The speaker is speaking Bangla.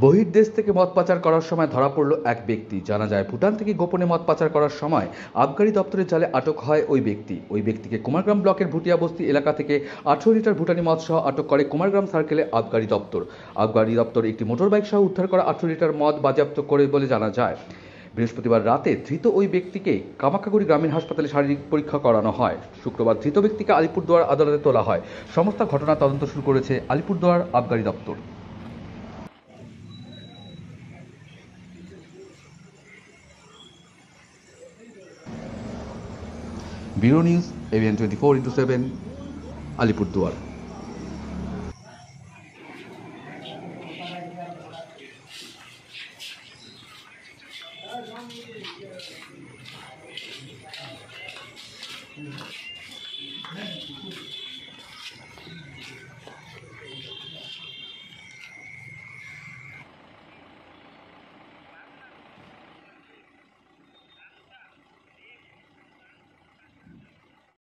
বহির্দেশ থেকে মদ পাচার করার সময় ধরা পড়ল এক ব্যক্তি। জানা যায়, ভুটান থেকে গোপনে মদ পাচার করার সময় আবগারি দপ্তরের জালে আটক হয় ওই ব্যক্তিকে কুমারগ্রাম ব্লকের ভুটিয়া বস্তি এলাকা থেকে 18 লিটার ভুটানি মদ সহ আটক করে কুমারগ্রাম সার্কেলে আবগারি দপ্তর একটি মোটরবাইক সহ উদ্ধার করা 18 লিটার মদ বাজেয়াপ্ত করে বলে জানা যায়। বৃহস্পতিবার রাতে ধৃত ওই ব্যক্তিকে কামাখ্যাগুড়ি গ্রামীণ হাসপাতালে শারীরিক পরীক্ষা করানো হয়। শুক্রবার ধৃত ব্যক্তিকে আলিপুরদুয়ার আদালতে তোলা হয়। সমস্ত ঘটনার তদন্ত শুরু করেছে আলিপুরদুয়ার আবগারি দপ্তর। Bureau news, ABN 24x7, Alipurduar.